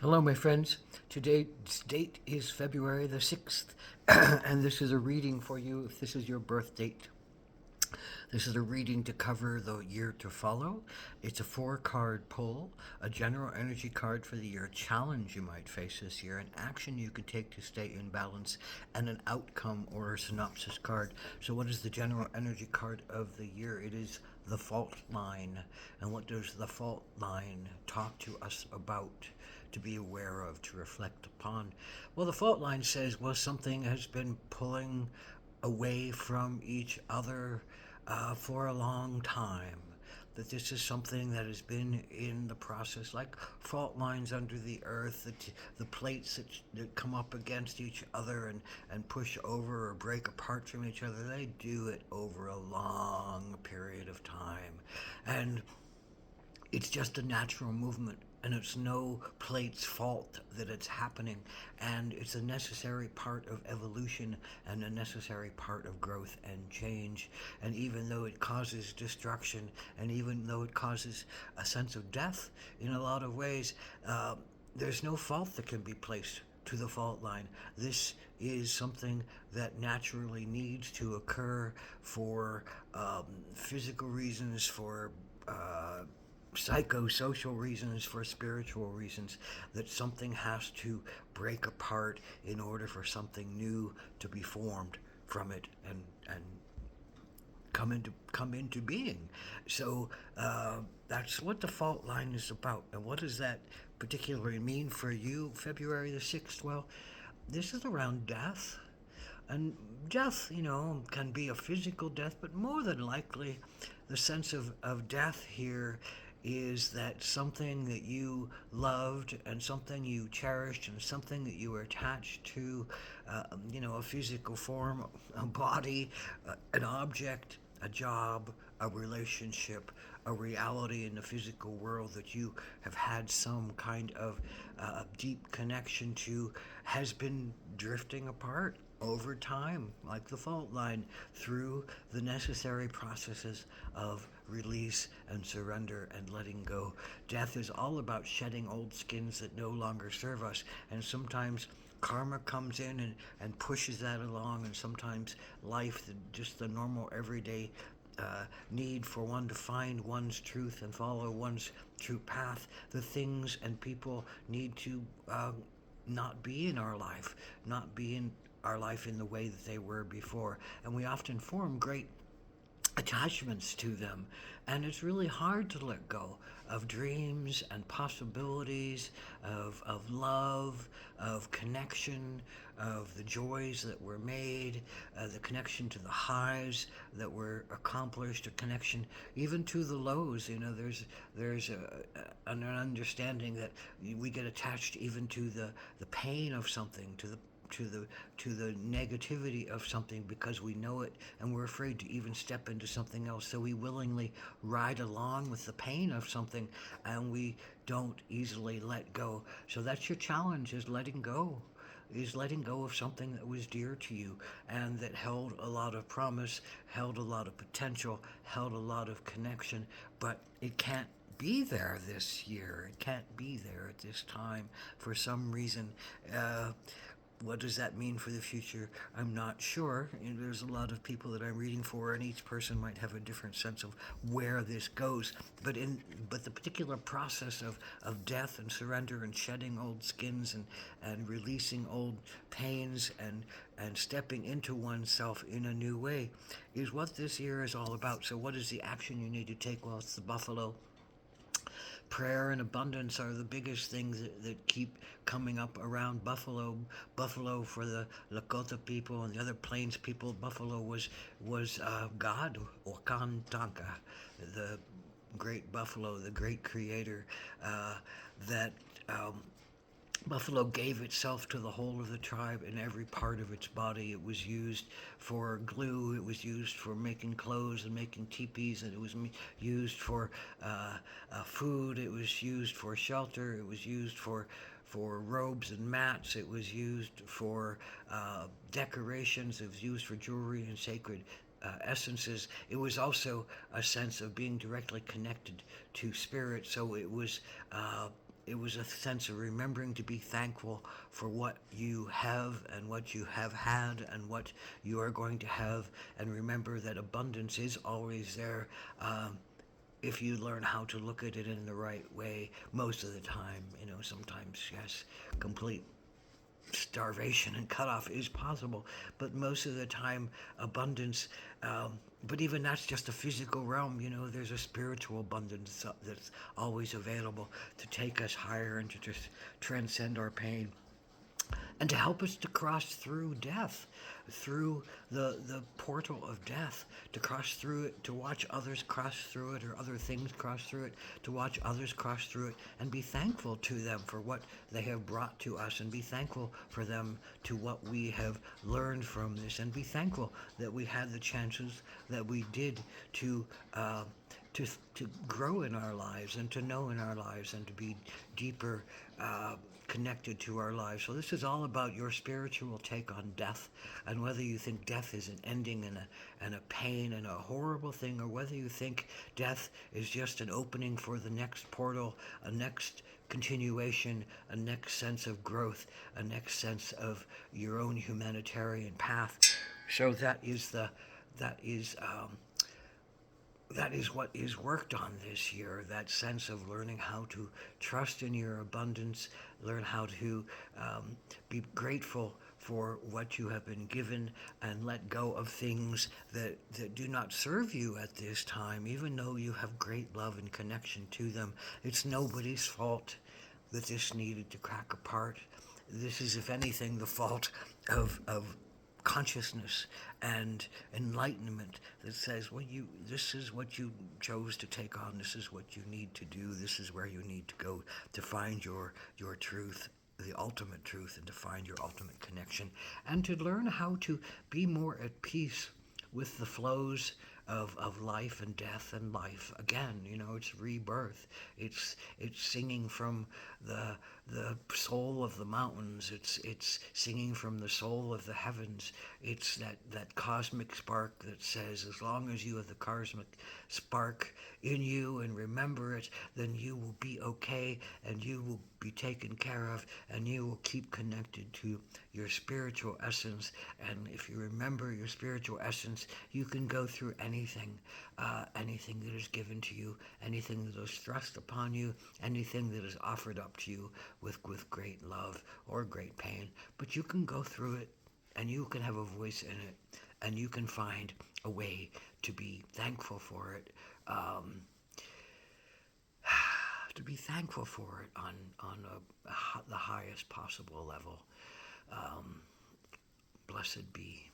Hello, my friends. Today's date is February the 6th, and this is a reading for you if this is your birth date. This is a reading to cover the year to follow. It's a four-card pull, a general energy card for the year, a challenge you might face this year, an action you can take to stay in balance, and an outcome or a synopsis card. So, what is the general energy card of the year? It is the fault line. And what does the fault line talk to us about? To be aware of, to reflect upon. Well, the fault line says, well, something has been pulling away from each other for a long time. That this is something that has been in the process, like fault lines under the earth, the plates that come up against each other and push over or break apart from each other. They do it over a long period of time. And it's just a natural movement, and it's no plate's fault that it's happening, and it's a necessary part of evolution and a necessary part of growth and change. And even though it causes destruction, and even though it causes a sense of death in a lot of ways, there's no fault that can be placed to the fault line. This is something that naturally needs to occur for physical reasons, for psychosocial reasons, for spiritual reasons, that something has to break apart in order for something new to be formed from it and come into being. So that's what the fault line is about. And what does that particularly mean for you, February the 6th? Well, this is around death. And death, can be a physical death, but more than likely, the sense of death here is that something that you loved and something you cherished and something that you were attached to, a physical form, a body, an object, a job, a relationship, a reality in the physical world that you have had some kind of deep connection to, has been drifting apart over time, like the fault line, through the necessary processes of release and surrender and letting go. Death is all about shedding old skins that no longer serve us, and sometimes karma comes in and pushes that along, and sometimes life, just the normal everyday need for one to find one's truth and follow one's true path, the things and people need to not be in our life, not be in our life in the way that they were before. And we often form great attachments to them. And it's really hard to let go of dreams and possibilities, of love, of connection, of the joys that were made, the connection to the highs that were accomplished, a connection even to the lows. There's an understanding that we get attached even to the pain of something, to the negativity of something, because we know it and we're afraid to even step into something else. So we willingly ride along with the pain of something, and we don't easily let go. So that's your challenge, is letting go of something that was dear to you and that held a lot of promise, held a lot of potential, held a lot of connection, but it can't be there this year. It can't be there at this time for some reason. Uh, what does that mean for the future? I'm not sure. There's a lot of people that I'm reading for, and each person might have a different sense of where this goes. But the particular process of death and surrender and shedding old skins and releasing old pains and stepping into oneself in a new way is what this year is all about. So what is the action you need to take? Well, it's the buffalo. Prayer and abundance are the biggest things that keep coming up around Buffalo. Buffalo for the Lakota people and the other Plains people. Buffalo was God, Wakantanka, the great buffalo, the great creator, that um, Buffalo gave itself to the whole of the tribe in every part of its body. It was used for glue, it was used for making clothes and making teepees, and it was used for food, it was used for shelter, it was used for robes and mats, it was used for decorations, it was used for jewelry and sacred essences. It was also a sense of being directly connected to spirit. So it was a sense of remembering to be thankful for what you have and what you have had and what you are going to have, and remember that abundance is always there. If you learn how to look at it in the right way, most of the time, sometimes, yes, complete starvation and cutoff is possible, but most of the time, abundance. But even that's just a physical realm. There's a spiritual abundance that's always available to take us higher and to just transcend our pain and to help us to cross through death, through the portal of death, to cross through it, to watch others cross through it or other things cross through it, to watch others cross through it and be thankful to them for what they have brought to us, and be thankful for them to what we have learned from this, and be thankful that we had the chances that we did to to grow in our lives and to know in our lives and to be deeper connected to our lives. So this is all about your spiritual take on death, and whether you think death is an ending and a pain and a horrible thing, or whether you think death is just an opening for the next portal, a next continuation, a next sense of growth, a next sense of your own humanitarian path. So that is that is um, that is what is worked on this year, that sense of learning how to trust in your abundance, learn how to be grateful for what you have been given, and let go of things that do not serve you at this time, even though you have great love and connection to them. It's nobody's fault that this needed to crack apart. This is, if anything, the fault of consciousness and enlightenment that says, well, this is what you chose to take on, this is what you need to do, this is where you need to go to find your truth, the ultimate truth, and to find your ultimate connection, and to learn how to be more at peace with the flows of life and death and life again. It's rebirth. It's singing from the soul of the mountains. It's singing from the soul of the heavens. It's that cosmic spark that says, as long as you have the cosmic spark in you and remember it, then you will be okay, and you will be taken care of, and you will keep connected to your spiritual essence. And if you remember your spiritual essence, you can go through anything that is given to you, anything that is thrust upon you, anything that is offered up to you with great love or great pain. But you can go through it, and you can have a voice in it, and you can find a way to be thankful for it. To be thankful for it on the highest possible level. Blessed be.